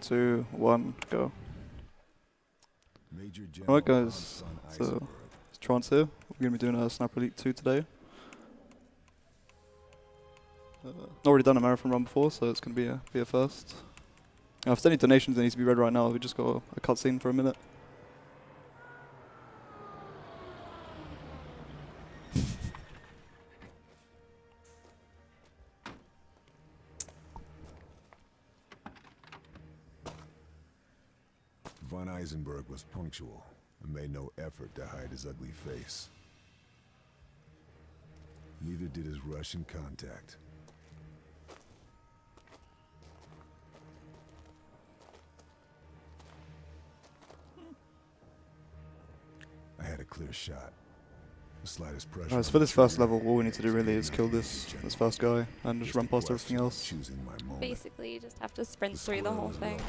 2, 1, go. Alright guys, so it's Trance here. We're going to be doing a Sniper Elite 2 today. Not already done a marathon run before, so it's going to be a first. If there's any donations that need to be read right now, we just got a cutscene for a minute. Von Eisenberg was punctual and made no effort to hide his ugly face. Neither did his Russian contact. I had a clear shot. The slightest pressure. Alright, so for this first level, all we need to do really is kill this first guy and just run past everything else. Basically, you just have to sprint through the whole thing.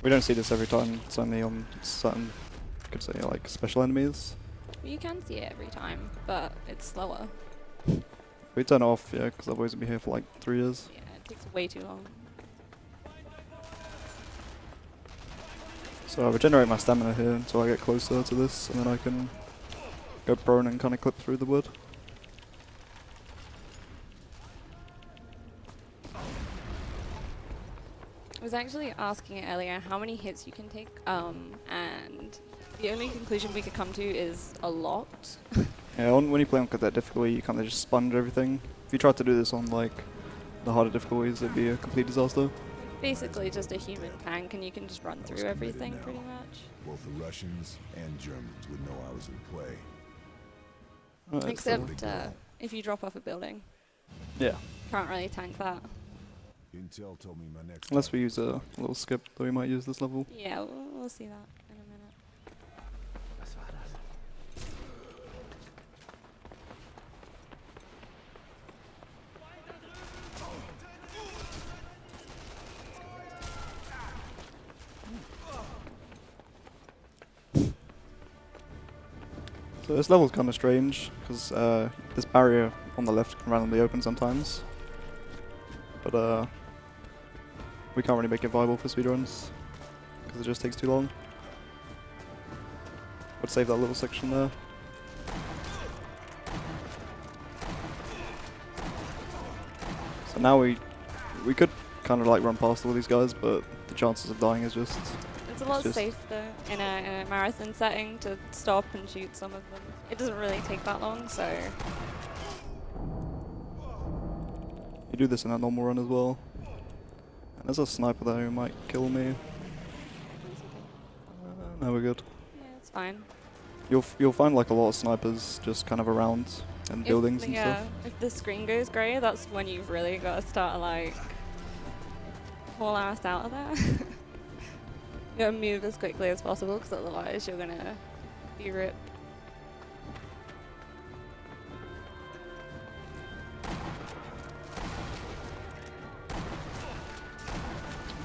We don't see this every time, it's only on certain, you could say, like, special enemies. You can see it every time, but it's slower. We turn it off, yeah, because otherwise we'll be here for like 3 years. Yeah, it takes way too long. So I regenerate my stamina here until I get closer to this, and then I can go prone and kind of clip through the wood. I was actually asking earlier how many hits you can take, and the only conclusion we could come to is a lot. Yeah, when you play on cadet difficulty, you kind of just sponge everything. If you tried to do this on like the harder difficulties, it'd be a complete disaster. Basically just a human tank, and you can just run through everything pretty much. Both the Russians and Germans would know I was in play. Right, Except if you drop off a building. yeah. Can't really tank that. Intel told me my next. Unless we use a little skip that we might use this level. Yeah, we'll see that in a minute. So this level's kind of strange, because this barrier on the left can randomly open sometimes. But we can't really make it viable for speedruns, because it just takes too long. Would save that little section there. So now we could kind of like run past all these guys, but the chances of dying is just... It's a lot safer in a marathon setting to stop and shoot some of them. It doesn't really take that long, so... You do this in a normal run as well. And there's a sniper there who might kill me. No, we're good. Yeah, it's fine. You'll find like a lot of snipers just kind of around in buildings and stuff. If the screen goes grey, that's when you've really got to start like haul ass out of there. You gotta move as quickly as possible, because otherwise you're gonna be ripped.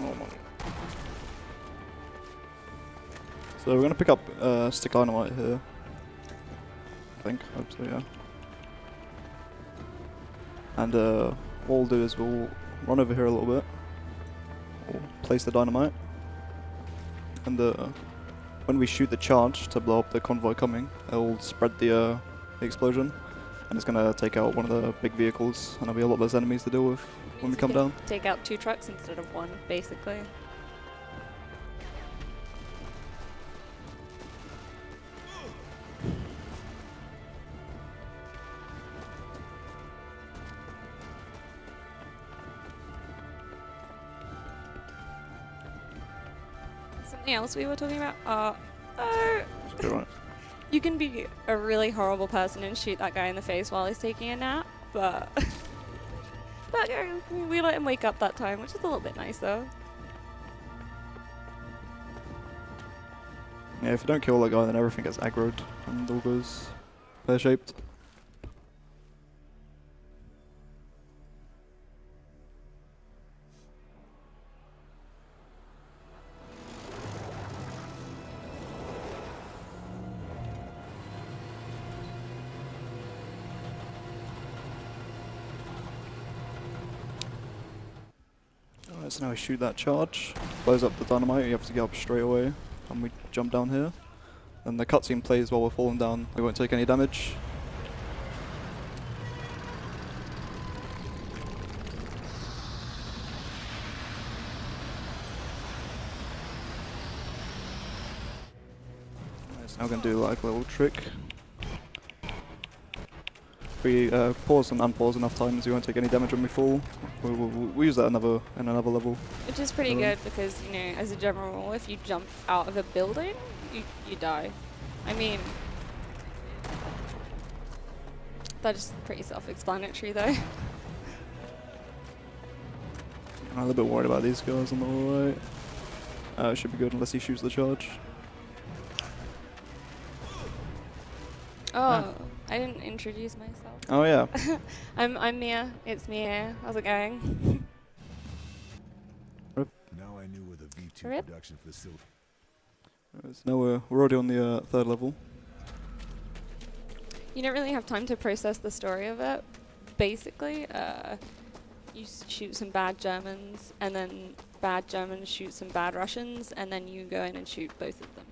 Oh my. So we're gonna pick up stick dynamite here. I think, hope so, yeah. And what we'll do is we'll run over here a little bit. We'll place the dynamite. And when we shoot the charge to blow up the convoy coming, it'll spread the explosion. And it's gonna take out one of the big vehicles, and there'll be a lot less enemies to deal with when we come down. Take out 2 trucks instead of 1, basically. Something else we were talking about? Right. You can be a really horrible person and shoot that guy in the face while he's taking a nap, but we let him wake up that time, which is a little bit nice though. Yeah, if you don't kill that guy, then everything gets aggroed and all goes pear-shaped. Right, so now we shoot that charge, blows up the dynamite, you have to get up straight away, and we jump down here. And the cutscene plays while we're falling down, we won't take any damage. Right, so now we're going to do like a little trick. If we pause and unpause enough times, we won't take any damage when we fall. We'll use that in another level. Which is pretty good because, you know, as a general rule, if you jump out of a building, you die. I mean, that's pretty self-explanatory though. I'm a little bit worried about these guys on the right. It should be good unless he shoots the charge. Oh, I didn't introduce myself. Oh yeah. I'm Mia. It's Mia. How's it going? Now I knew where the V2 Rip. production facility. So now we're already on the third level. You don't really have time to process the story of it. Basically, you shoot some bad Germans, and then bad Germans shoot some bad Russians, and then you go in and shoot both of them.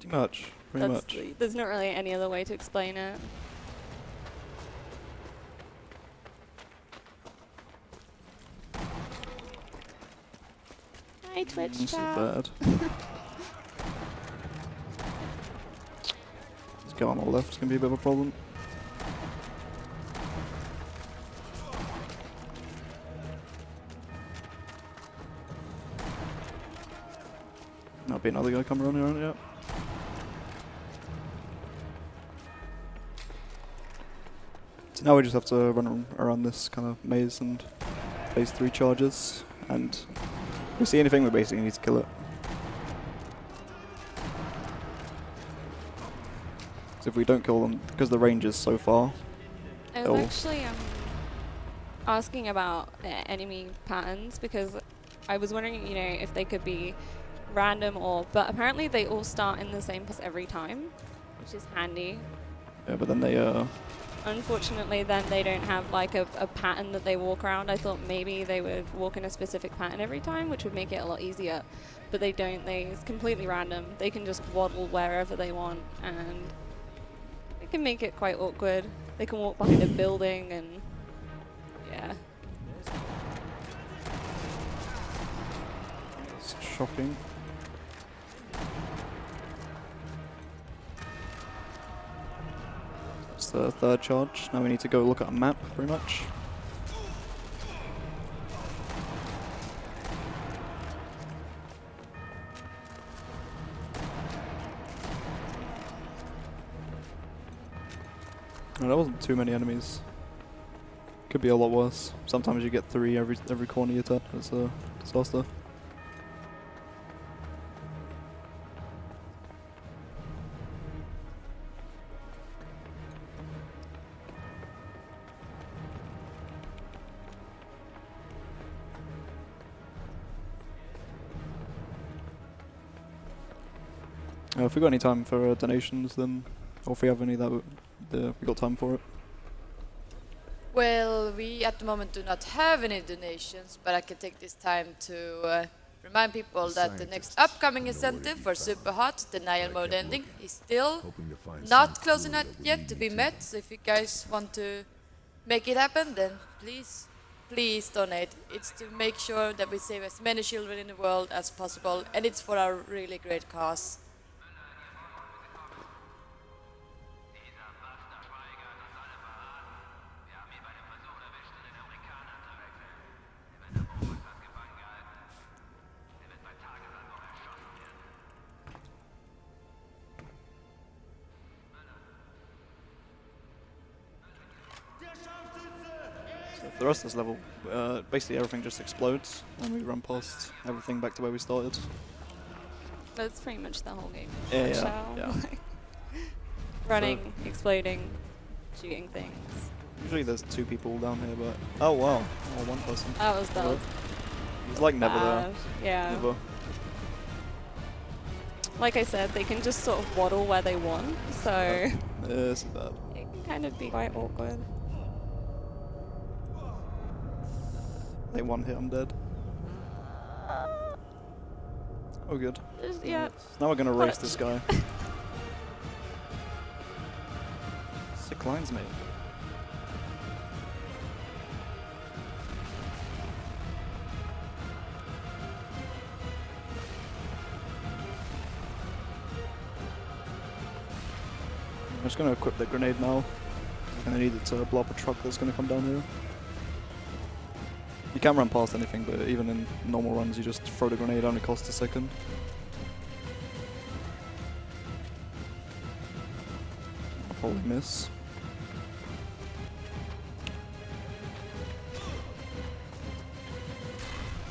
Pretty much. Pretty much. There's not really any other way to explain it. Hi, Twitch This is chat. bad. This guy on the left is going to be a bit of a problem. Might be another guy coming around here, aren't you? So now we just have to run around this kind of maze and place 3 charges, and if we see anything, we basically need to kill it. So if we don't kill them, because the range is so far, I was actually asking about enemy patterns because I was wondering, you know, if they could be random but apparently they all start in the same place every time, which is handy. yeah, but then they Unfortunately, then they don't have like a pattern that they walk around. I thought maybe they would walk in a specific pattern every time, which would make it a lot easier. But they don't. It's completely random. They can just waddle wherever they want, and it can make it quite awkward. They can walk behind a building, and yeah. it's shocking. It's the third charge. Now we need to go look at a map, pretty much. No, there wasn't too many enemies. Could be a lot worse. Sometimes you get 3 every corner you turn. It's a disaster. If we got any time for donations, then, or if we have any that we got time for it. Well, we at the moment do not have any donations, but I can take this time to remind people that the next upcoming incentive for Super Hot Denial Mode ending is still not close enough yet to be met. So if you guys want to make it happen, then please donate. It's to make sure that we save as many children in the world as possible, and it's for a really great cause. For the rest of this level, basically everything just explodes, and we run past everything back to where we started. That's pretty much the whole game. Yeah, Nutshell. yeah. Running, exploding, shooting things. Usually there's 2 people down here, but oh wow, oh, 1 person. That was He's like never there. bad. Yeah. Never. Like I said, they can just sort of waddle where they want, so Yeah, this is bad. it can kind of be quite awkward. They 1 hit, I'm dead. Oh, good. Yeah. Now we're gonna What? race this guy. Sick lines, mate. I'm just gonna equip the grenade now. I'm gonna need it to blow up a truck that's gonna come down here. You can't run past anything, but even in normal runs, you just throw the grenade, only costs a second. I'll probably miss.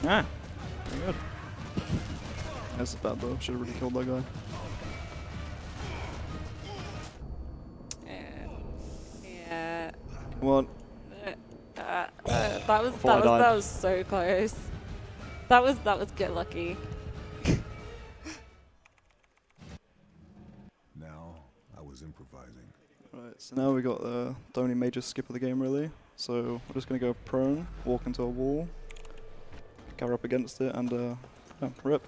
Ah! Very good. This is bad though, should've really killed that guy. Yeah. What? That was so close. That was get lucky. Now, I was improvising. Right, so now we got the only major skip of the game really. So we're just gonna go prone, walk into a wall, cover up against it, and yeah, rip.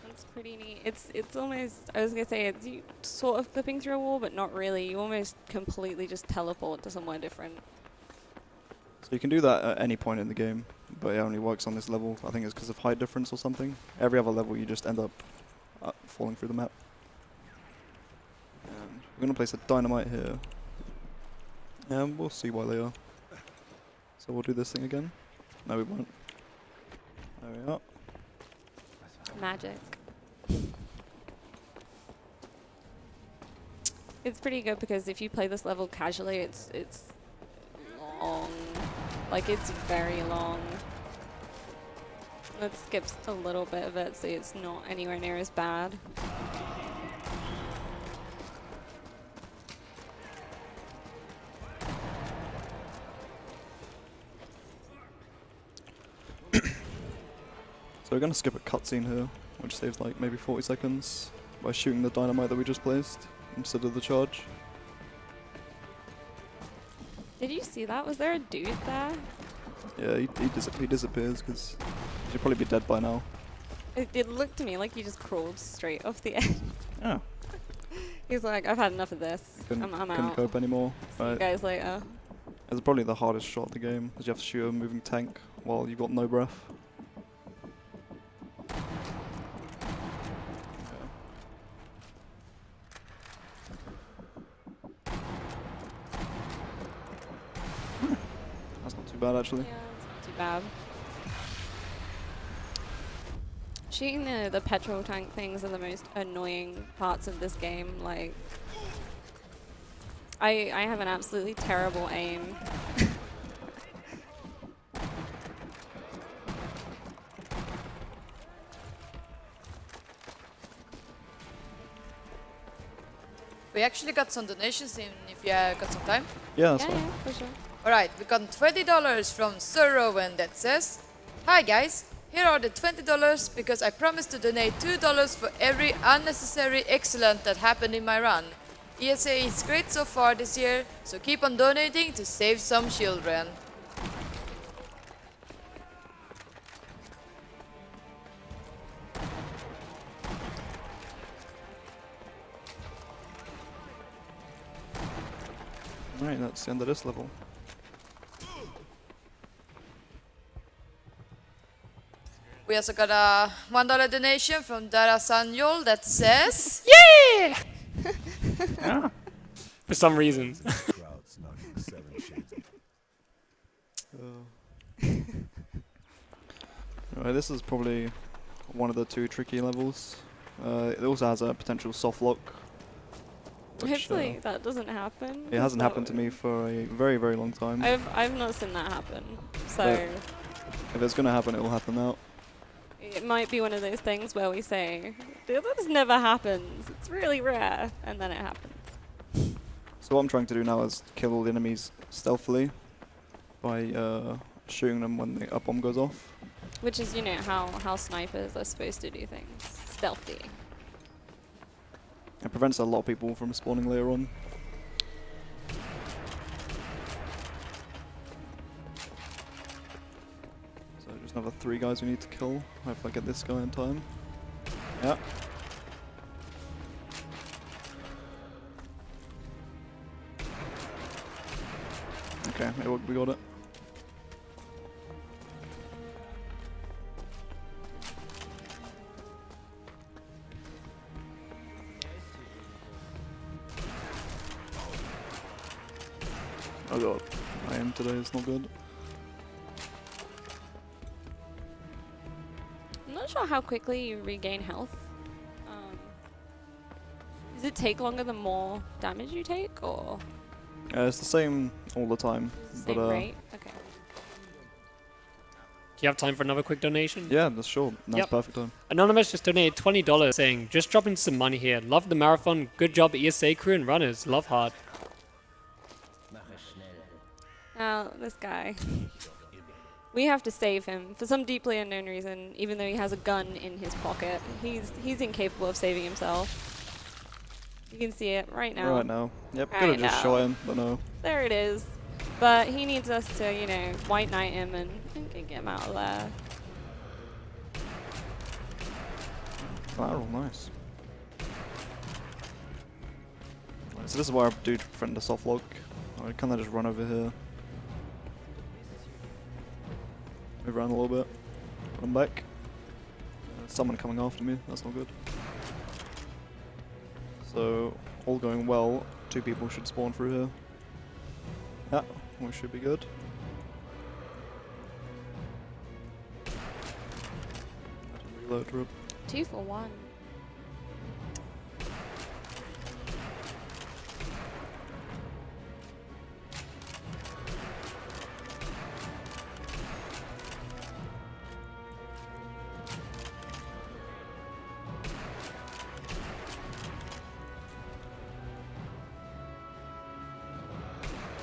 That's pretty neat. It's almost, I was gonna say, it's you sort of clipping through a wall, but not really. You almost completely just teleport to somewhere different. So you can do that at any point in the game, but it only works on this level. I think it's because of height difference or something. Every other level you just end up falling through the map. And we're gonna place a dynamite here. And we'll see why they are. So we'll do this thing again. No, we won't. There we are. Magic. It's pretty good because if you play this level casually, it's long. Like, it's very long. That skips a little bit of it, so it's not anywhere near as bad. So we're gonna skip a cutscene here, which saves like maybe 40 seconds by shooting the dynamite that we just placed instead of the charge. Did you see that? Was there a dude there? Yeah, he disappears because he'd probably be dead by now. It looked to me like he just crawled straight off the edge. Yeah. He's like, I've had enough of this. Couldn't I'm couldn't out. cope anymore. See you guys later. It's probably the hardest shot of the game, because you have to shoot a moving tank while you've got no breath. That's not too bad actually. Yeah, it's not too bad. Shooting the petrol tank things are the most annoying parts of this game. Like, I have an absolutely terrible aim. We actually got some donations in if you got some time. Yeah, that's Yeah, fine. yeah, for sure. Alright, we got $20 from Sir Rowan that says, "Hi guys, here are the $20 because I promised to donate $2 for every unnecessary excellent that happened in my run. ESA is great so far this year, so keep on donating to save some children." Right, that's the end of this level. We also got a $1 donation from Dara Sanjol that says, Yeah! For some reasons. Crowds knocking 7 shades of Right, this is probably one of the 2 tricky levels. It also has a potential soft lock. which, Hopefully that doesn't happen. it hasn't happened to me for a very, very long time. I've not seen that happen. So If it's gonna happen, it will happen now. it might be one of those things where we say, this never happens. It's really rare. And then it happens. So what I'm trying to do now is kill all the enemies stealthily by shooting them when the up bomb goes off. Which is, you know, how snipers are supposed to do things. Stealthy. It prevents a lot of people from spawning later on. So just another 3 guys we need to kill. Hopefully I get this guy in time. Yeah. Okay, we got it. Oh god, I am today, it's not good. I'm not sure how quickly you regain health. Does it take longer the more damage you take, or It's the same all the time. same but rate? Okay. Do you have time for another quick donation? yeah, that's sure. That's Yep. perfect time. Anonymous just donated $20 saying, just dropping some money here. Love the marathon. Good job ESA crew and runners. Love hard. Now, this guy. We have to save him for some deeply unknown reason, even though he has a gun in his pocket. He's incapable of saving himself. You can see it right now. Right now. Yep, Right could have just now. shot him, but no. There it is. But he needs us to, you know, white knight him and get him out of there. Viral, nice. Right, so this is where I do defend the soft lock. I kind of just run over here. Move around a little bit. Run back. Someone coming after me, that's not good. So, all going well, 2 people should spawn through here. Yeah, we should be good. Reload rip. 2 for 1.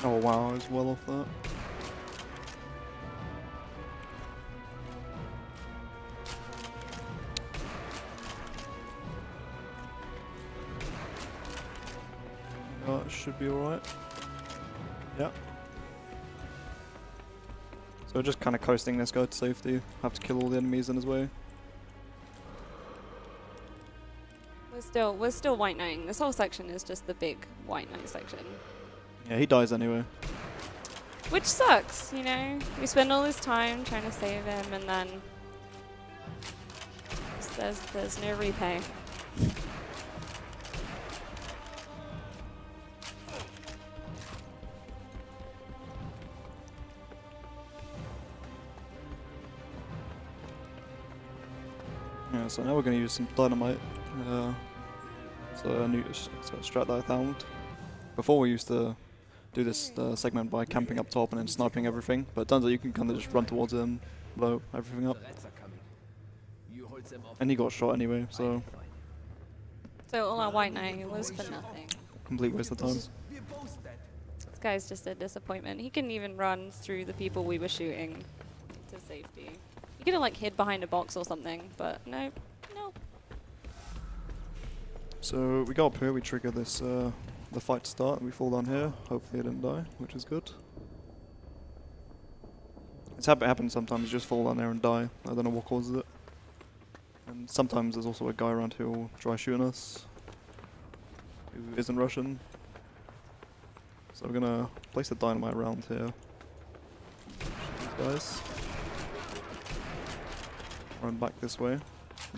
Oh wow, I was well off that. That should be alright. Yeah. So we're just kind of coasting this guy to safety. Have to kill all the enemies in his way. We're still white knighting. This whole section is just the big white knight section. Yeah, he dies anyway. Which sucks, you know? We spend all this time trying to save him and then there's no repay. Yeah, so now we're going to use some dynamite. So a new strat that I found. Before we used to do this segment by camping up top and then sniping everything, but it turns out you can kind of just run towards him, blow everything up. And he got shot anyway, so So all our white knight was for nothing. complete waste of time. This guy's just a disappointment. He couldn't even run through the people we were shooting to safety. He could have like hid behind a box or something, but nope. Nope. So we go up here, we trigger this the fight to start, we fall down here. Hopefully I didn't die, which is good. It happens sometimes, you just fall down there and die. I don't know what causes it. And sometimes there's also a guy around who will try shooting us, who isn't Russian. So we're gonna place the dynamite around here. Shoot these guys. Run back this way.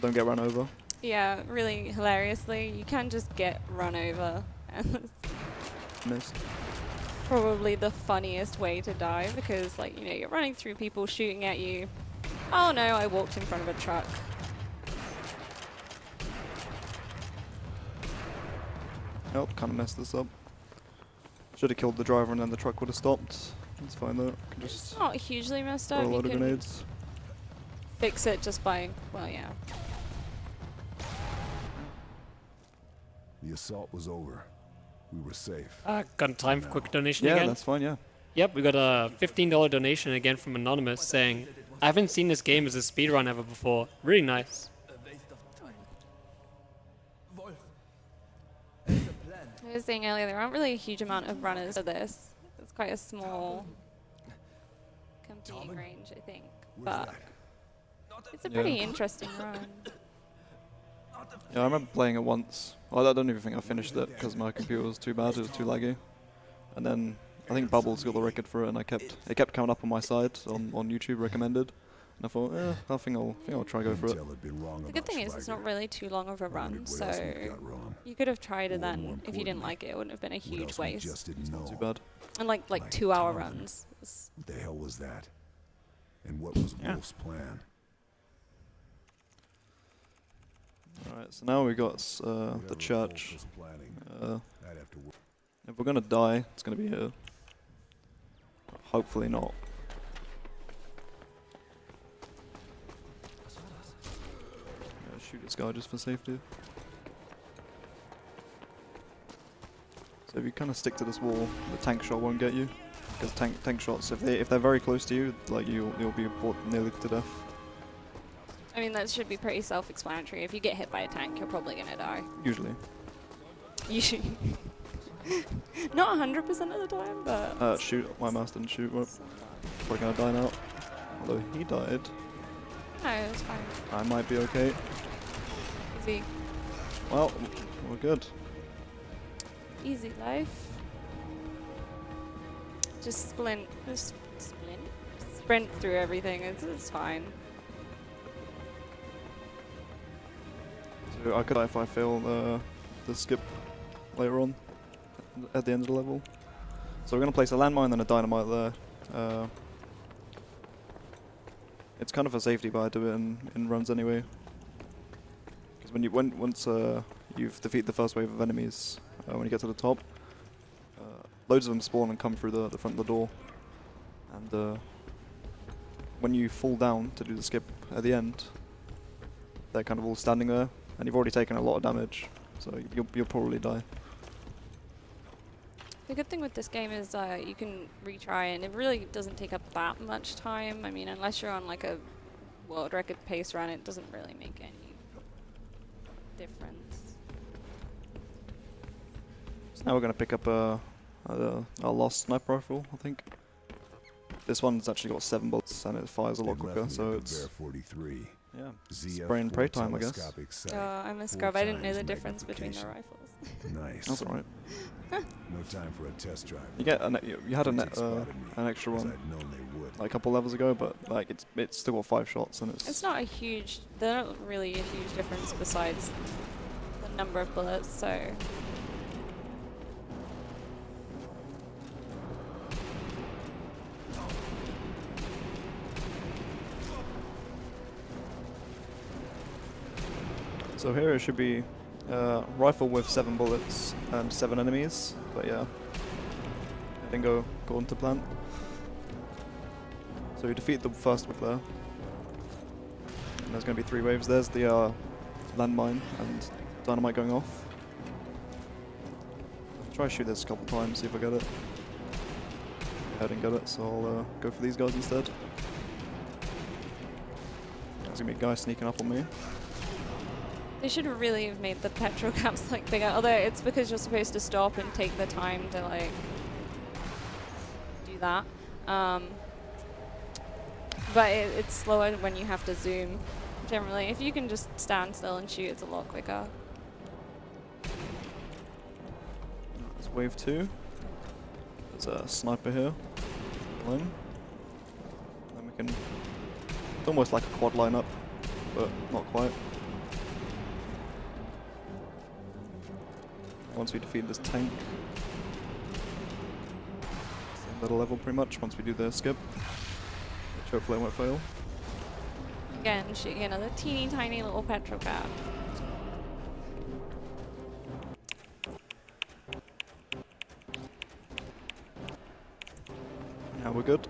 Don't get run over. Yeah, really hilariously, you can just get run over. And it's Missed. probably the funniest way to die because, like, you know, you're running through people shooting at you. Oh no, I walked in front of a truck. Oh, kind of messed this up. Should have killed the driver and then the truck would have stopped. It's fine though. Can just It's not hugely messed throw up. a You load of can grenades. fix it just by, well, yeah. The assault was over. We were safe. Got time for quick donation Yeah, again? that's fine. Yeah. Yep, we got a $15 donation again from Anonymous saying, I haven't seen this game as a speedrun ever before. Really nice. I was saying earlier, there aren't really a huge amount of runners for this. It's quite a small competing range, I think. But It's a pretty interesting run. Yeah, I remember playing it once. Well, I don't even think I finished it because my computer was too bad. It was too laggy. And then I think Bubbles got the record for it, and it kept coming up on my side on YouTube recommended. And I thought, I think I'll try go for it. The good thing is it's not really too long of a run, so you could have tried it then. If you didn't like it, it wouldn't have been a huge waste. It's not too bad. And like 2-hour runs. What the hell was that? And what was Wolf's plan? Alright, so now we got the church. If we're gonna die, it's gonna be here. Hopefully not. Shoot this guy just for safety. So if you kind of stick to this wall, the tank shot won't get you. Because tank shots, if they're very close to you, like you'll be brought nearly to death. I mean, that should be pretty self-explanatory. If you get hit by a tank, you're probably gonna die. Usually. Usually. Not 100% of the time, but... shoot, my mouse didn't shoot. Well, probably gonna die now. Although he died. No, it's fine. I might be okay. Easy. Well, we're good. Easy life. Just sprint through everything. It's fine. So I could die if I fail the skip later on at the end of the level. So we're gonna place a landmine and a dynamite there. It's kind of a safety, but I do it in runs anyway. Because once you've defeated the first wave of enemies, when you get to the top, loads of them spawn and come through the front of the door. And when you fall down to do the skip at the end, they're kind of all standing there, and you've already taken a lot of damage, so you'll probably die. The good thing with this game is you can retry, and it really doesn't take up that much time. I mean, unless you're on like a world record pace run, it doesn't really make any difference. So now we're going to pick up our last sniper rifle, I think. This one's actually got 7 bullets and it fires a lot quicker, so it's... Yeah, spray and pray time, I guess. I'm a scrub. I didn't know the difference between the rifles. Nice. That's alright. No time for a test drive. You get you had an extra one like a couple levels ago, but like it's still got 5 shots and it's... It's not a huge... They're not really a huge difference besides the number of bullets, so... So here it should be rifle with 7 bullets and 7 enemies, but yeah, it didn't go according to plan. So you defeat the first wave there, and there's going to be 3 waves. There's the landmine and dynamite going off. I'll try to shoot this a couple times, see if I get it. I didn't get it, so I'll go for these guys instead. There's going to be a guy sneaking up on me. They should really have made the petrol caps like bigger, although it's because you're supposed to stop and take the time to like do that. But it's slower when you have to zoom. Generally, if you can just stand still and shoot, it's a lot quicker. That's wave 2. There's a sniper here. Then we can... It's almost like a quad lineup, but not quite. Once we defeat this tank, it's the end of the level pretty much, once we do the skip, which hopefully I won't fail. Again, shooting another teeny tiny little petrol cap. Now we're good.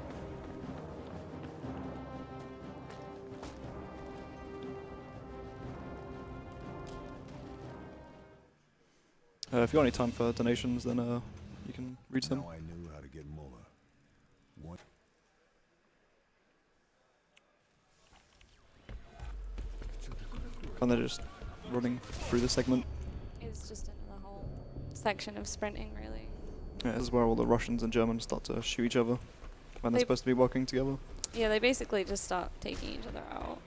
If you got any time for donations, then you can read them. Now I knew how to get Muller. One. Kind of just running through the segment. It's just another whole section of sprinting, really. Yeah, this is where all the Russians and Germans start to shoot each other when they're supposed to be working together. Yeah, they basically just start taking each other out.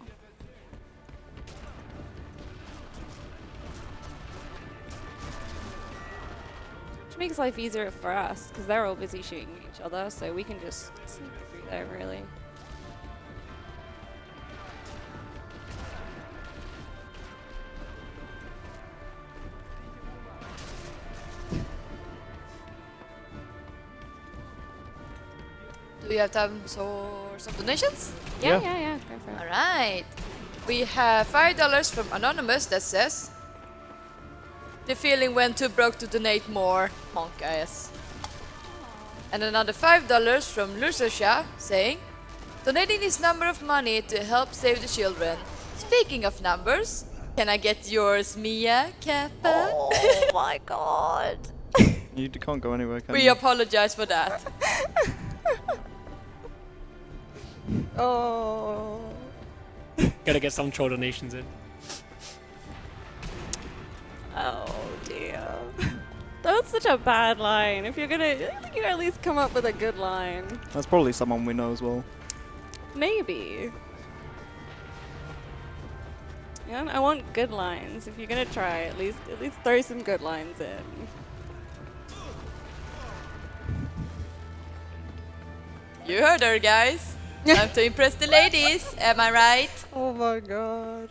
Which makes life easier for us, because they're all busy shooting each other, so we can just sneak through there, really. Do we have time for some donations? Yeah, Yeah. yeah, go for it. Alright. We have $5 from Anonymous that says, the feeling when too broke to donate more, honk ass. And another $5 from Lursosha saying, donating this number of money to help save the children. Speaking of numbers, can I get yours, Mia Kappa? Oh my god. You can't go anywhere, can We you? apologize for that. Oh. Gotta get some troll donations in. Oh dear. That's such a bad line. If you're gonna, you at least come up with a good line. That's probably someone we know as well. Maybe. Yeah, I want good lines. If you're gonna try, at least throw some good lines in. You heard her, guys. Time to impress the ladies, am I right? Oh my god.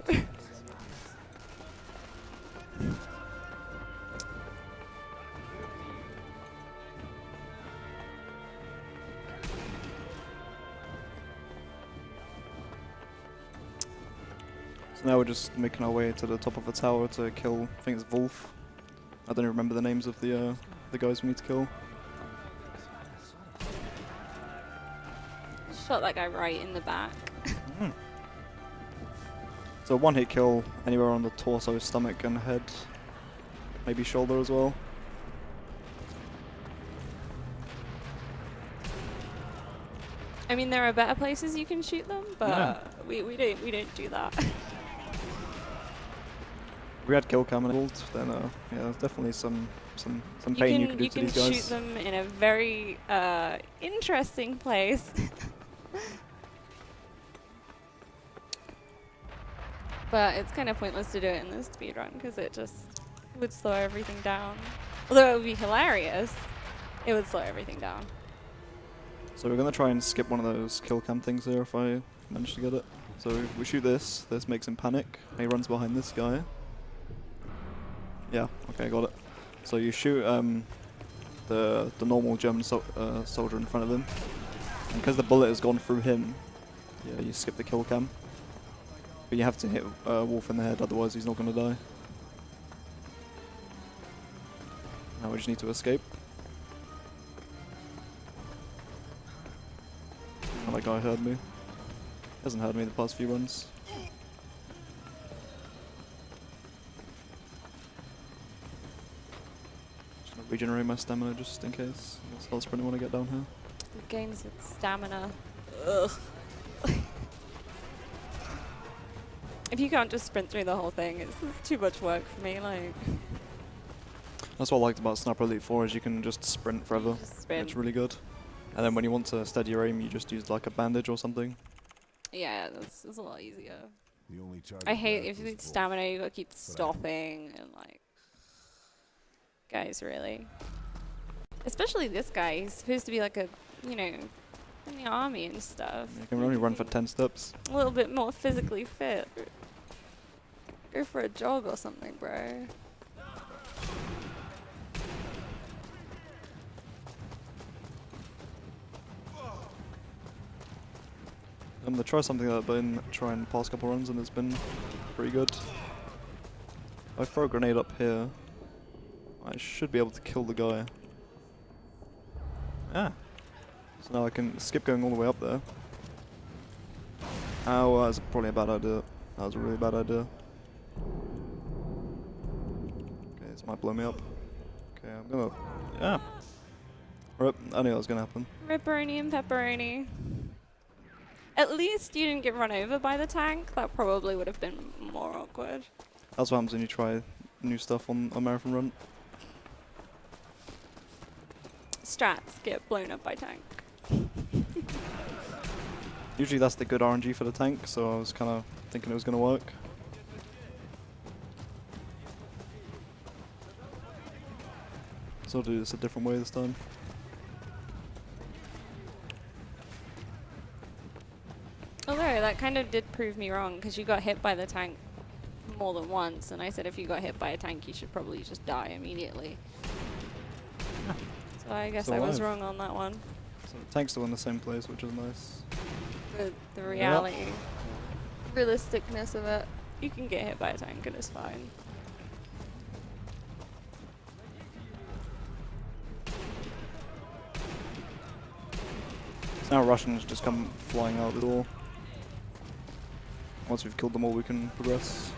So now we're just making our way to the top of the tower to kill, I think it's Wolf. I don't even remember the names of the guys we need to kill. Shot that guy right in the back. So one hit kill anywhere on the torso, stomach and head. Maybe shoulder as well. I mean, there are better places you can shoot them, but we don't do that. If we had kill cam enabled, then yeah, there's definitely some pain you could do to these shoot guys. them in a very interesting place. But it's kind of pointless to do it in this speedrun because it just would slow everything down. Although it would be hilarious, it would slow everything down. So we're gonna try and skip one of those kill cam things here if I manage to get it. So we shoot this makes him panic, and he runs behind this guy. Yeah, okay, got it. So you shoot the normal German soldier in front of him, and because the bullet has gone through him, yeah, you skip the kill cam. But you have to hit Wolf in the head, otherwise he's not gonna die. Now we just need to escape. Oh, that guy heard me. He hasn't heard me the past few runs. Just gonna regenerate my stamina just in case. I'll start sprinting when I get down here. The games with stamina. Ugh. If you can't just sprint through the whole thing, it's too much work for me. Like, That's what I liked about Sniper Elite 4 is you can just sprint forever. just sprint. It's really good. And then when you want to steady your aim, you just use like a bandage or something. Yeah, that's a lot easier. The only I hate target if you left need was stamina, you gotta keep stopping and like, guys, really. Especially this guy. He's supposed to be like a, you know, in the army and stuff. You can only run for 10 steps. A little bit more physically fit. Go for a jog or something, bro. I'm gonna try something that I've been trying the past couple runs and it's been pretty good. If I throw a grenade up here, I should be able to kill the guy. Ah. So now I can skip going all the way up there. Oh, that's probably a bad idea. That was a really bad idea. Okay, this might blow me up. Okay, I'm gonna... Yeah. Rip, I knew that was gonna happen. Ripperoni and pepperoni. At least you didn't get run over by the tank. That probably would have been more awkward. That's what happens when you try new stuff on a marathon run. Strats get blown up by tank. Usually that's the good RNG for the tank, so I was kind of thinking it was going to work. So I'll do this a different way this time. Although that kind of did prove me wrong because you got hit by the tank more than once, and I said if you got hit by a tank, you should probably just die immediately. So I guess Still I was alive. wrong on that one. So the tank's still in the same place, which is nice. The reality, realisticness of it, you can get hit by a tank and it's fine. So now Russians just come flying out the door. Once we've killed them all, we can progress.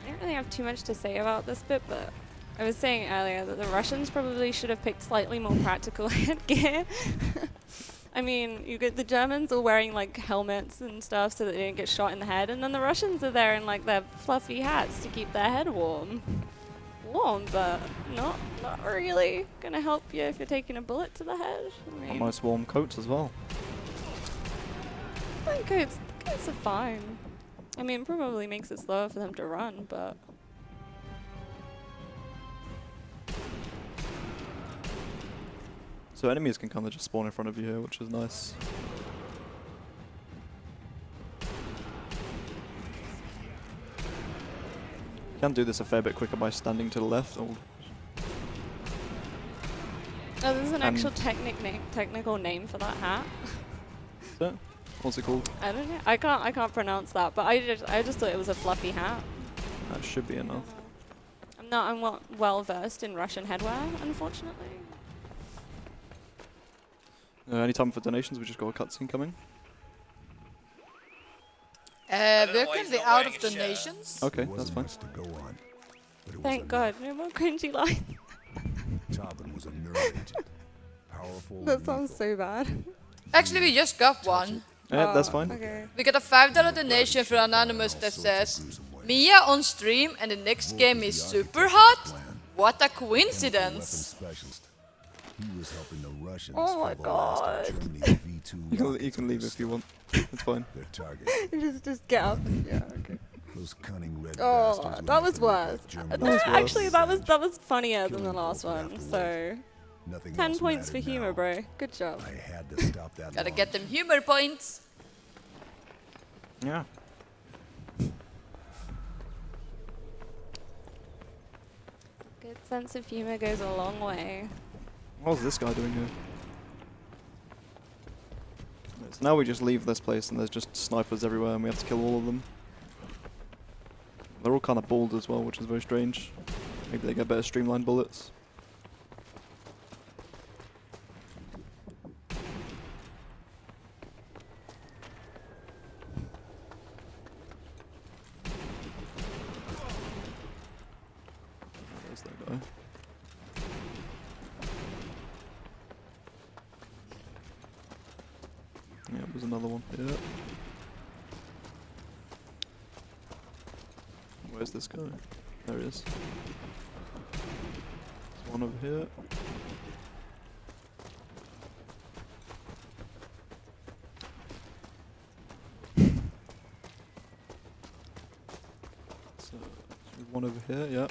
I don't really have too much to say about this bit, but I was saying earlier that the Russians probably should have picked slightly more practical headgear. I mean, you get the Germans all wearing like helmets and stuff so that they didn't get shot in the head, and then the Russians are there in like their fluffy hats to keep their head warm. Warm, but not really gonna help you if you're taking a bullet to the head. I mean, Nice warm coats as well. I think coats are fine. I mean, probably makes it slower for them to run, but So enemies can kind of just spawn in front of you here, which is nice. You can do this a fair bit quicker by standing to the left. Or oh, there's an And- actual technical name for that hat. what's it called? I don't know. I can't pronounce that, but I just thought it was a fluffy hat. That should be enough. I'm well versed in Russian headwear, unfortunately. Any time for donations? We just got a cutscene coming. We're currently out of donations. Okay, There that's wasn't fine. much to go on, but it was Thank God, no more cringy lines. Tobin was a nerve agent. Powerful. That and sounds lethal. so bad. Actually, we just got one. Yeah, that's Oh, fine. Okay. We got a $5 donation from Anonymous that says, Mia on stream and the next game is super hot? What a coincidence! Weapons specialist. He was helping the Russians Oh my fill the last God. of Germany's V2 You can leave if you want. It's fine. Their target. just get up. Yeah. Okay. Those cunning red Oh, bastards would that make was them look like worse. German was worse. Actually, that was funnier than the Killing last folk would have one. to So Nothing 10 else points for mattered humor, now. bro. Good job. I had to stop that. Gotta launch. get them humor points. Yeah. Good sense of humor goes a long way. What's this guy doing here? So now we just leave this place and there's just snipers everywhere and we have to kill all of them. They're all kind of bald as well, which is very strange. Maybe they get better streamlined bullets. Where's that guy? Yeah, there's another one here. Where's this guy? There he is. There's one over here. So, there's one over here, yeah.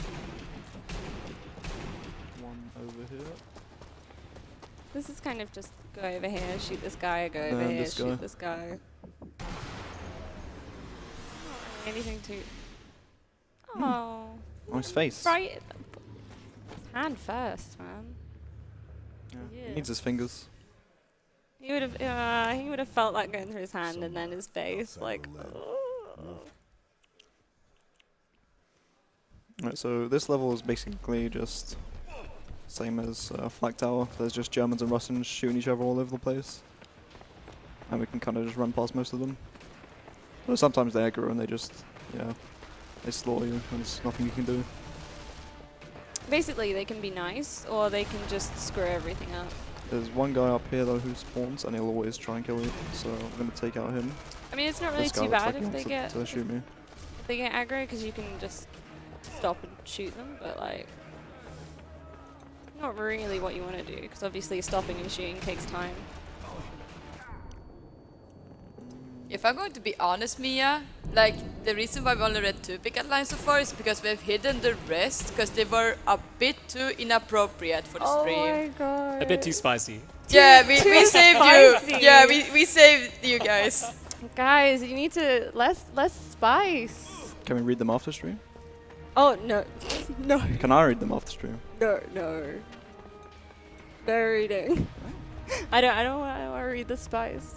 One over here. This is kind of just go over here, shoot this guy, go And over here, this guy. shoot this guy. Not really anything too. Oh. Nice face. Right. Hand first, man. Yeah. Yeah. He needs his fingers. He would have felt that going through his hand and then his face, outside like. the lab. Oh. Right, so this level is basically just same as Flag Tower. There's just Germans and Russians shooting each other all over the place. And we can kind of just run past most of them. But sometimes they aggro and they just, yeah, they slaughter you and there's nothing you can do. Basically, they can be nice, or they can just screw everything up. There's one guy up here though who spawns and he'll always try and kill you, so I'm going to take out him. I mean, it's not really This guy too looks bad like he if they wants get to shoot me. if they get aggro, because you can just stop and shoot them. But like, not really what you want to do, because obviously stopping and shooting takes time. If if I'm going to be honest, Mia, like the reason why we only read 2 picket lines so far is because we've hidden the rest because they were a bit too inappropriate for the Oh stream. my god. A bit too spicy. Yeah, we too saved spicy. you. Yeah, we saved you guys. Guys, you need to less spice. Can we read them after stream? Oh no, no, Can I read them after stream? no. No reading. I don't want to read the spice.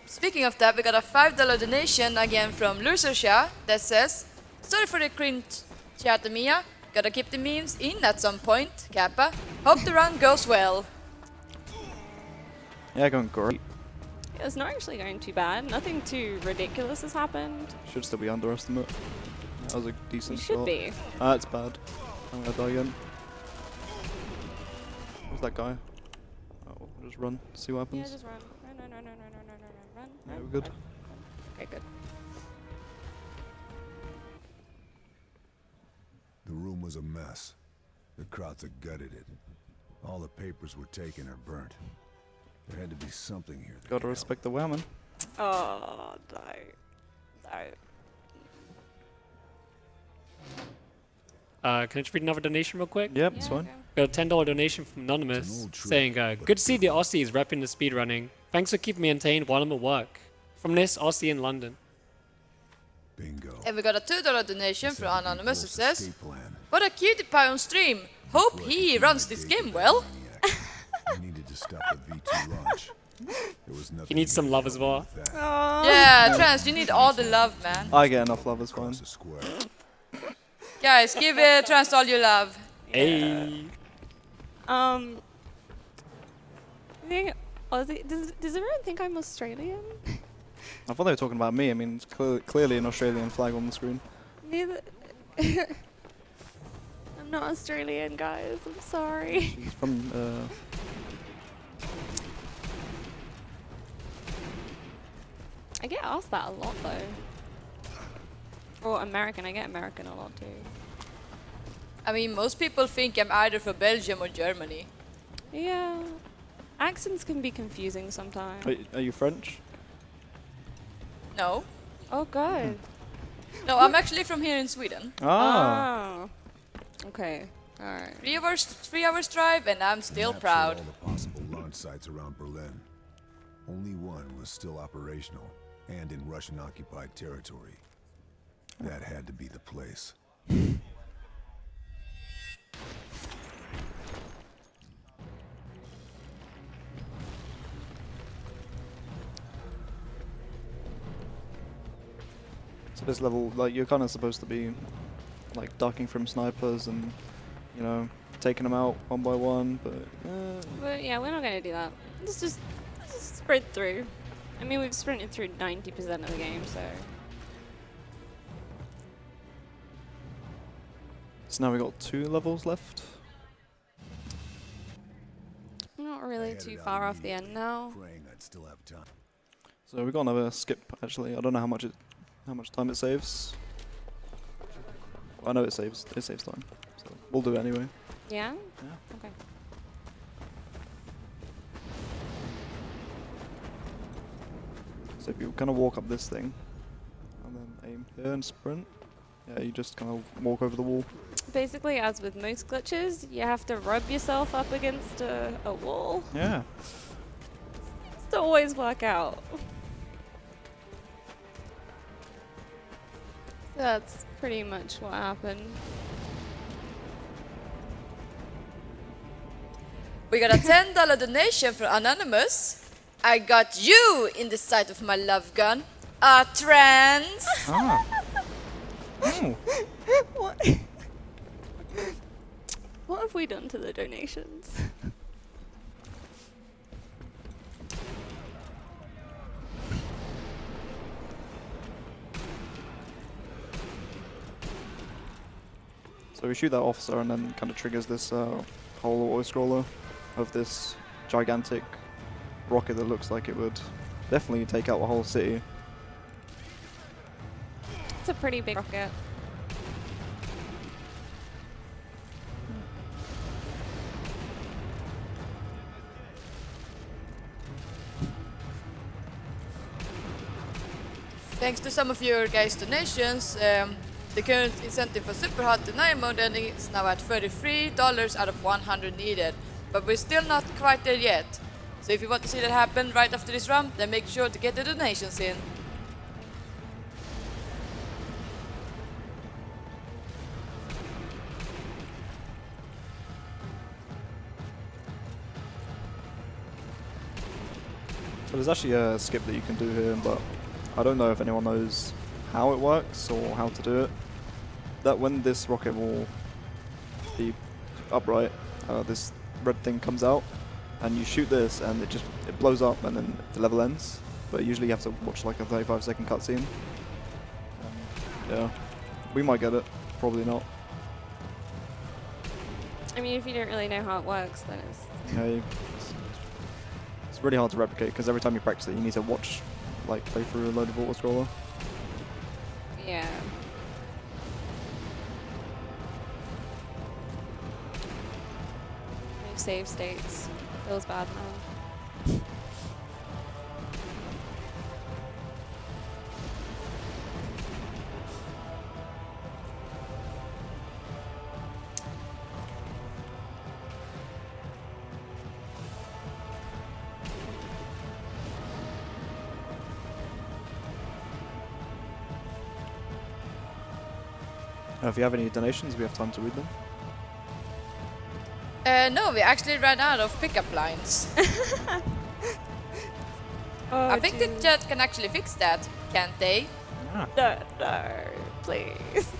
Speaking of that, we got a $5 donation again from Lucersha that says, sorry for the cringe chat, Mia. Gotta keep the memes in at some point, Kappa. Hope the run goes well. Yeah, going great. It's not actually going too bad. Nothing too ridiculous has happened. Should still be underestimate. That was a We decent should start. be. Ah, it's bad. I'm gonna die again. Where's that guy? Oh, we'll just run, see what Yeah, happens. just run. Run. Yeah, we're good. Okay, good. The room was a mess. The Krauts had gutted it. All the papers were taken or burnt. There had to be something here that Gotta could respect the women. Oh, die. Can I just read another donation real quick? Yep, it's fine. Got a $10 donation from It's an Anonymous old trick, saying, but good to see the good. Aussies repping the speedrunning. Thanks for keeping me entertained while I'm at work. From this Aussie in London. Bingo. And we got a $2 donation This from had to be Anonymous who Wolf's says, escape plan. what a cutie pie on stream. Hope he runs this game well. I needed to stop the V2 launch. There was nothing He needs some you love could as do well. with that. Yeah, Trans, you need all the love, man. I get enough love, it's fine. Across the square. Guys, give Trans all your love. Hey. I think Aussie. Does everyone think I'm Australian? I thought they were talking about me. I mean, it's clearly an Australian flag on the screen. Neither. I'm not Australian, guys. I'm sorry. She's from, I get asked that a lot though. Or American. I get American a lot too. I mean, most people think I'm either from Belgium or Germany. Yeah. Accents can be confusing sometimes. are you French? No. Oh god. No, I'm actually from here in Sweden. Ah. Oh. Okay. Alright. 3 hours drive and I'm still Maps of proud. all the possible launch sites around Berlin. Only one was still operational and in Russian-occupied territory. That had to be the place. So this level, like, you're kind of supposed to be, like, ducking from snipers and, you know, taking them out one by one, but But yeah, we're not gonna do that. Let's just sprint through. I mean, we've sprinted through 90% of the game, so. so now we got 2 levels left. We're not I really headed too out far off the end immediately, now. praying I'd still have time. So we got another skip actually. I don't know how much time it saves. I know it saves time, so we'll do it anyway. Yeah? Yeah. Okay. So if you kind of walk up this thing, and then aim here and sprint, yeah, you just kind of walk over the wall. Basically, as with most glitches, you have to rub yourself up against a wall. Yeah. It's to always work out. So that's pretty much what happened. We got a $10 donation from Anonymous. I got you in the sight of my love gun. Trans. Ah. Oh. What? What have we done to the donations? So we shoot that officer and then kind of triggers this whole auto-scroller of this gigantic rocket that looks like it would definitely take out the whole city. It's a pretty big rocket. Thanks to some of your guys' donations, the current incentive for Super Hot denial mode ending is now at $33 out of 100 needed, but we're still not quite there yet. So if you want to see that happen right after this run, then make sure to get the donations in. So there's actually a skip that you can do here, but I don't know if anyone knows how it works or how to do it. That when this rocket will be upright, this red thing comes out, and you shoot this, and it blows up, and then the level ends. But usually you have to watch like a 35-second cutscene. Yeah, we might get it, probably not. I mean, if you don't really know how it works, then it's... Yeah, it's really hard to replicate because every time you practice it, you need to play through a load of autoscroller. Yeah. No save states. Feels bad now. If you have any donations, we have time to read them. No, we actually ran out of pickup lines. Oh, I think the dude. chat can actually fix that, can't they? No, no, please.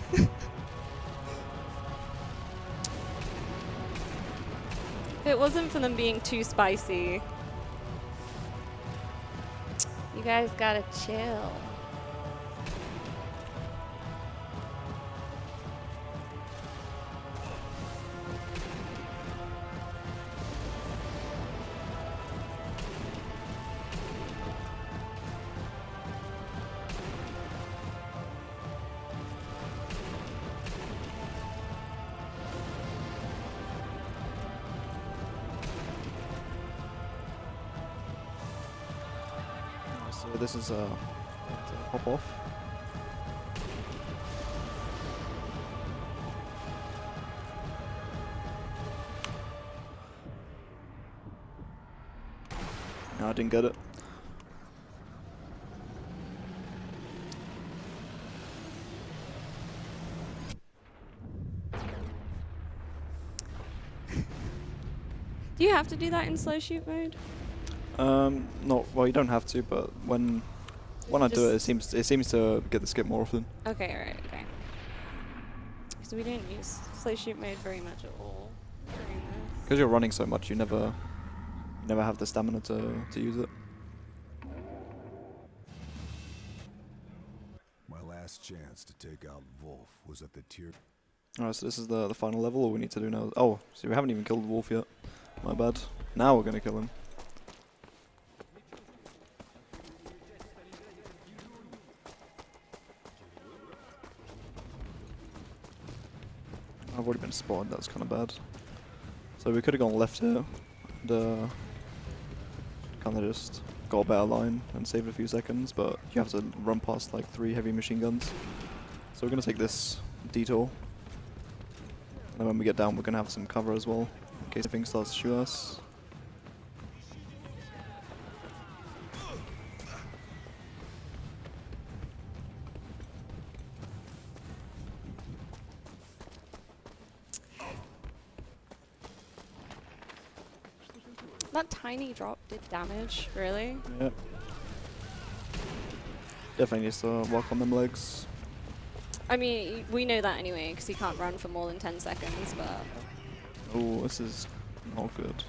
If it wasn't for them being too spicy, you guys gotta chill. So this is to hop off. No, I didn't get it. Do you have to do that in slow shoot mode? Not well. You don't have to, but when I do it, it seems to get the skip more often. Okay, alright, okay. Because we didn't use slow shoot mode very much at all during this. Because you're running so much, you never have the stamina to use it. My last chance to take out Wolf was at the tier. Alright, so this is the final level. All we need to do now. Oh, so we haven't even killed the wolf yet. My bad. Now we're gonna kill him. I've already been spotted. That's kind of bad. So we could have gone left here and kind of just got a better line and saved a few seconds, but you have to run past like 3 heavy machine guns. So we're gonna take this detour. And when we get down, we're gonna have some cover as well, in case the thing starts to shoot us. That tiny drop did damage, really? Yep. Definitely needs to work on them legs. I mean, we know that anyway, because he can't run for more than 10 seconds, but... Oh, this is not good.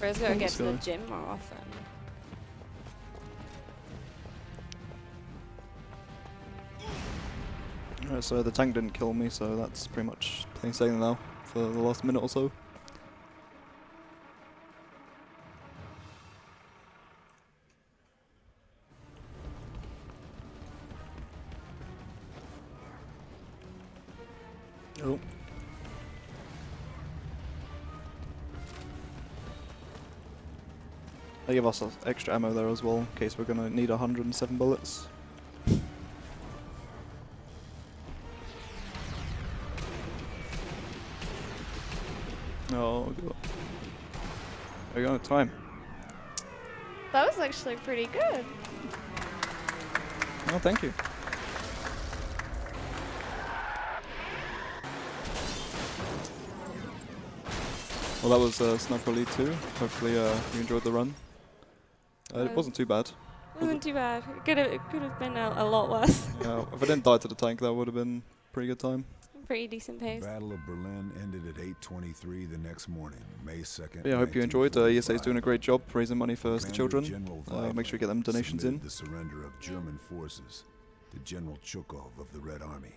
Bro's gotta Oh, get this to the guy. gym more often. Alright, so the tank didn't kill me, so that's pretty much plain sailing now for the last minute or so. Oh. They give us extra ammo there as well, in case we're gonna need 107 bullets. Oh, God. There you go, time. That was actually pretty good. Oh, thank you. Well, that was Sniper Elite 2. Hopefully you enjoyed the run. It wasn't too bad. Wasn't too bad. It could have been a lot worse. If I didn't die to the tank, that would have been a pretty good time. Pretty decent pace. Battle of Berlin ended at 8:23 the next morning, May 2nd. But yeah, I hope you enjoyed. ESA is doing a 1945. great job raising money for the Commander children. General Make sure you get them Weigel donations in. submitted the surrender of German forces to General Chukov of the Red Army.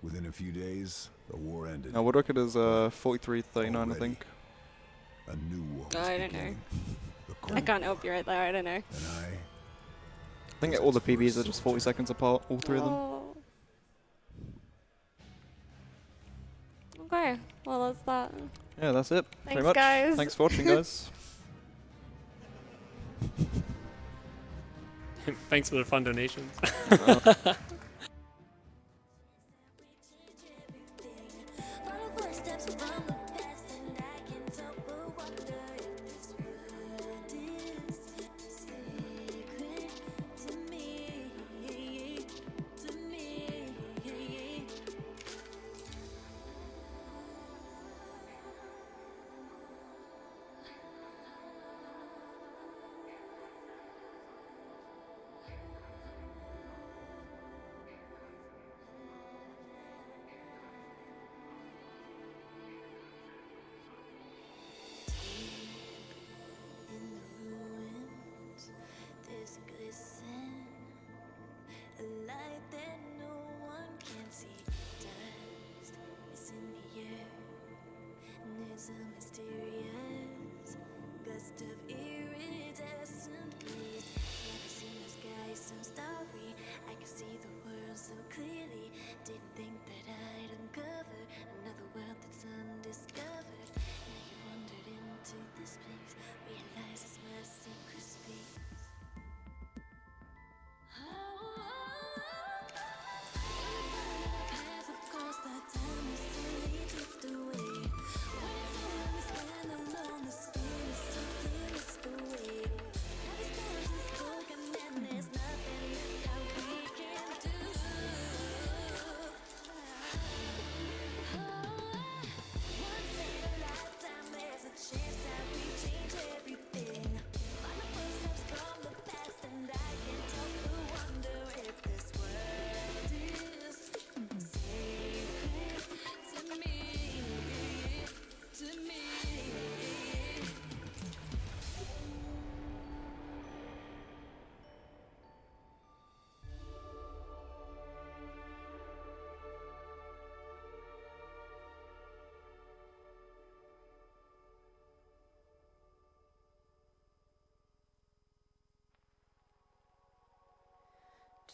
Within a few days, the war ended. Now, world record is 43:39, I Already. think. A new war was I don't know. beginning. The I Cold can't help you right there. I don't know. And I think all the PBs are just 40 seconds apart, all three of them. Oh. Okay, well that's that. Yeah, that's it. Pretty Thanks, much. guys. Thanks for watching, guys. Thanks for the fun donations.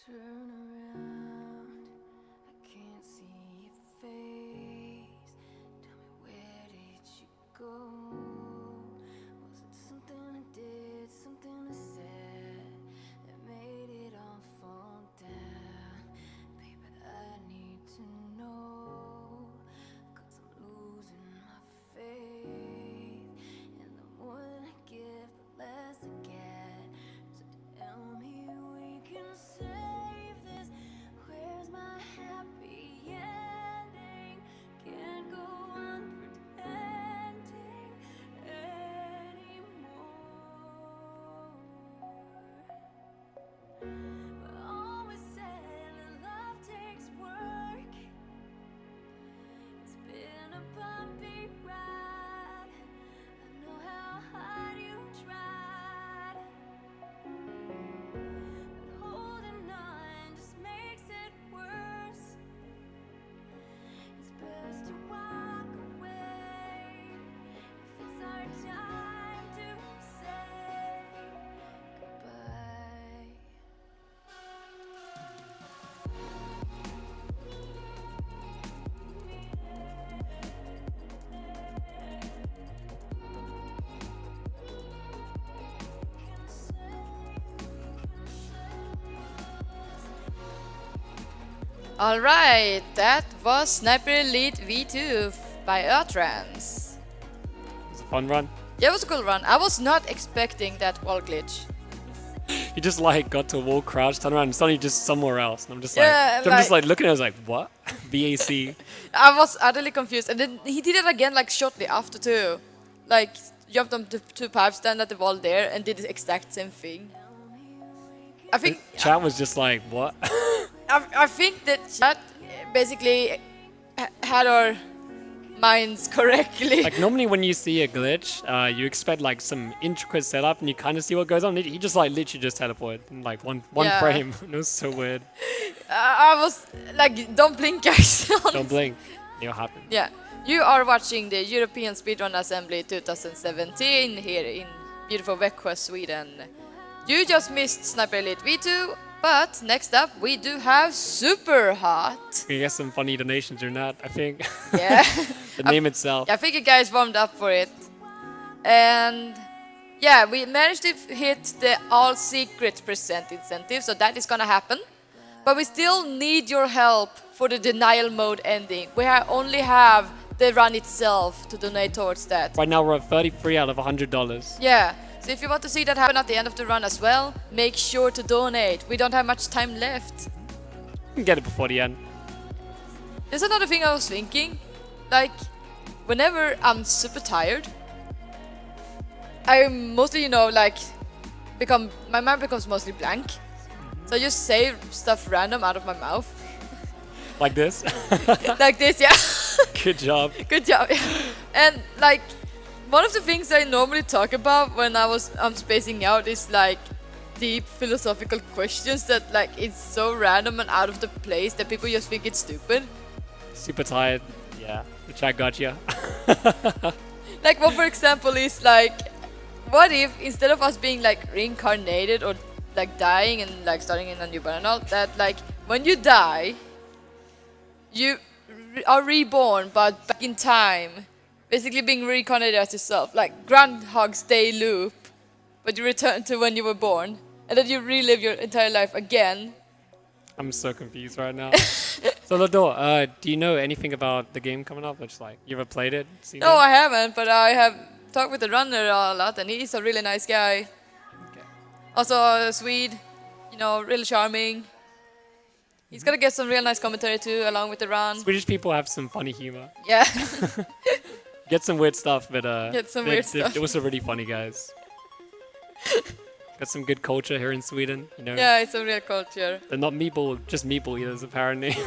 Turn around, I can't see your face. Tell me, where did you go? Was it something I did, something I said that made it all fall down? Baby, I need to know, 'cause I'm losing my faith. And the more that I give, the less I get. So tell me we can save this. Where's my happy ending? Can't go on pretending anymore. But always said that love takes work. It's been a bumpy ride. I know how hard you tried. But holding on just makes it worse. It's best to walk away if it's our time to say goodbye. Alright, that was Sniper Elite V2 by uhTrance. Fun run. Yeah, it was a cool run. I was not expecting that wall glitch. You just like got to a wall, crouch, turn around, and suddenly just somewhere else. And I'm just Yeah, like, I'm just like looking at it, I was like, what? BAC. I was utterly confused. And then he did it again like shortly after too. Like jumped on the two pipes, stand at the wall there and did the exact same thing. I think Chat was just like, what? I think that chat basically had our minds correctly. Like normally when you see a glitch, you expect like some intricate setup and you kind of see what goes on. He just like literally just teleported in like one Yeah. frame. It was so weird. I was like, don't blink, guys. Don't blink. It'll happen. Yeah, you are watching the European Speedrun Assembly 2017 here in beautiful Växjö, Sweden. You just missed Sniper Elite V2, but next up we do have Super Hot. We get some funny donations during that, I think. Yeah, The name itself. I think you guys warmed up for it. And yeah, we managed to hit the all secret percent incentive, so that is gonna happen. But we still need your help for the denial mode ending. We only have the run itself to donate towards that. Right now we're at 33 out of $100. Yeah, so if you want to see that happen at the end of the run as well, make sure to donate. We don't have much time left. You can get it before the end. There's another thing I was thinking. Like, whenever I'm super tired, I mostly, you know, like, my mind becomes mostly blank. So I just say stuff random out of my mouth. Like this. Like this, yeah. Good job. Good job. And like, one of the things I normally talk about when I'm spacing out is like deep philosophical questions that like it's so random and out of the place that people just think it's stupid. Super tired. Yeah. The chat got you. Like one for example is like, what if instead of us being like reincarnated or like dying and like starting in a new body and all that, like when you die, you are reborn but back in time, basically being reincarnated as yourself, like Groundhog's Day loop, but you return to when you were born and then you relive your entire life again. I'm so confused right now. So Lador, do you know anything about the game coming up? It's like, you ever played it? Seen No, it? I haven't, but I have talked with the runner a lot and he's a really nice guy. Okay. Also a Swede, you know, really charming. He's gonna get some real nice commentary too, along with the run. Swedish people have some funny humor. Yeah. Get some weird stuff, but Get some weird stuff. They're also really funny guys. Got some good culture here in Sweden, you know. Yeah, it's a real culture. They're not just meatball eaters apparently.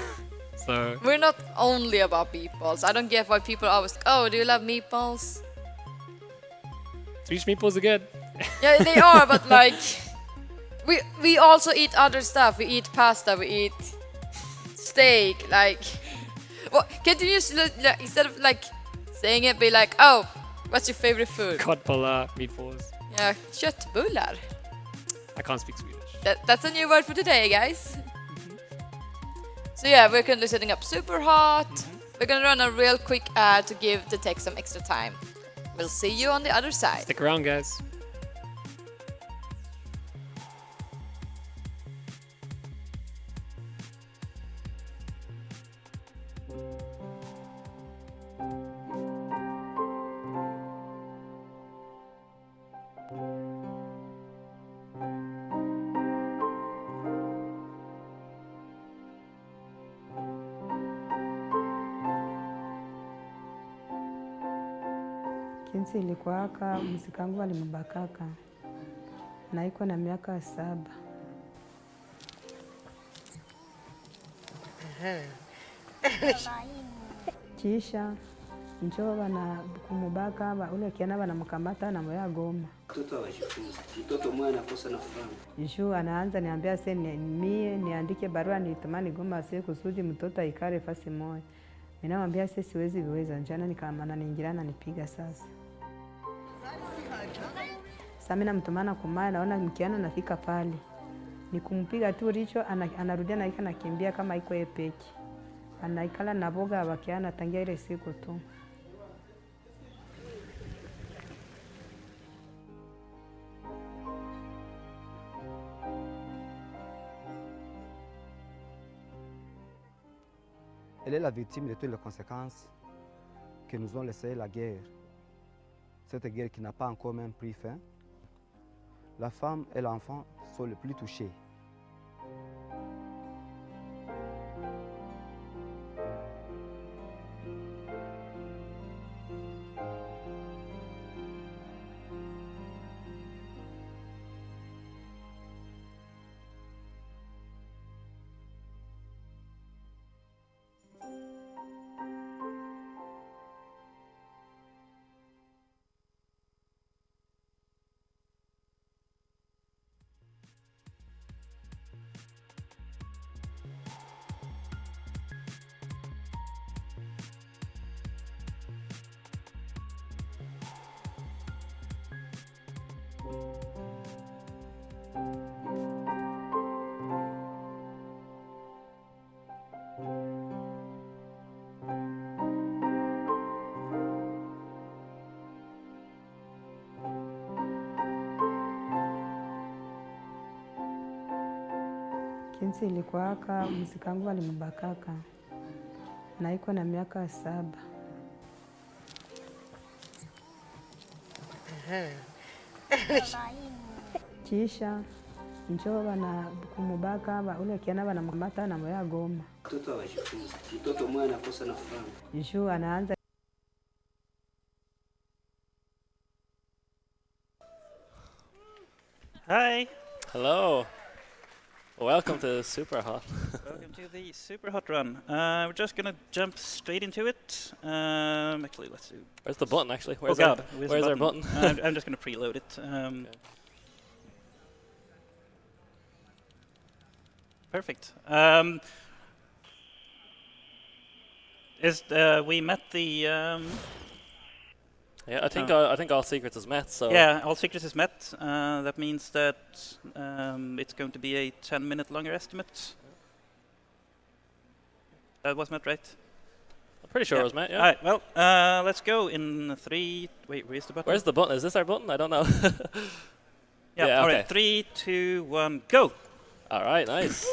So We're not only about meatballs. I don't get why people always, oh, do you love meatballs? Swedish meatballs are good. Yeah, they are, but like, we also eat other stuff. We eat pasta, we eat steak, like, well, can't you just, like, instead of like saying it, be like, oh, what's your favorite food? Köttbullar, meatballs. Yeah, köttbullar. I can't speak Swedish. That's a new word for today, guys. So yeah, we're currently setting up Super Hot. We're gonna run a real quick ad to give the tech some extra time. We'll see you on the other side. Stick around, guys. Kinsi ilikuwaka msikangu alimbakaka na iko na miaka 7. Kisha njoo bana kumubaka ule kiana banamkamata na moya Goma. Mtoto hawajifunzi. Mtoto mwana anakosa na fahamu. Juu anaanza niambia sasa mie niandike barua nitamani Goma sasa kusudi mtoto aikare fasi moja. Mimi namwambia sasa siwezi viweza njana nikamana niingirana nipiga sasa. Sasa mimi namtumana kumaya naona mkiana nafika pale. Nikumpiga tu richo anarudia na ika nakimbia kama iko epeki. Anaikala na boga wakiana tangia ile siku tu. Elle est la victime de toutes les conséquences que nous ont laissé la guerre. cette guerre qui n'a pas encore même pris fin, la femme et l'enfant sont les plus touchés. Kinsi ilikuwaka msikangu walimbakaka na iko na miaka 7. Kisha njo bana kumubaka ule kiana banamkamata na moya Goma. Mtoto hawajifunzi. Mtoto mmoja anakosa na franga. Juu anaanza Hi, Hello. Welcome to Super Hot. welcome to the Super Hot Run. We're just gonna jump straight into it. Actually, let's do. Where's the button actually? Oh God, Where's our button? I'm just gonna preload it. Okay. Perfect. We met the Yeah, I think all secrets is met. So yeah, all secrets is met. That means that it's going to be a 10-minute longer estimate. That was met, right? I'm pretty sure Yeah. it was met. Yeah. All right. Well, let's go in 3. Wait, where's the button? Where's the button? Is this our button? I don't know. Yeah. Yeah, All okay. right. 3, 2, 1, go. All right. Nice.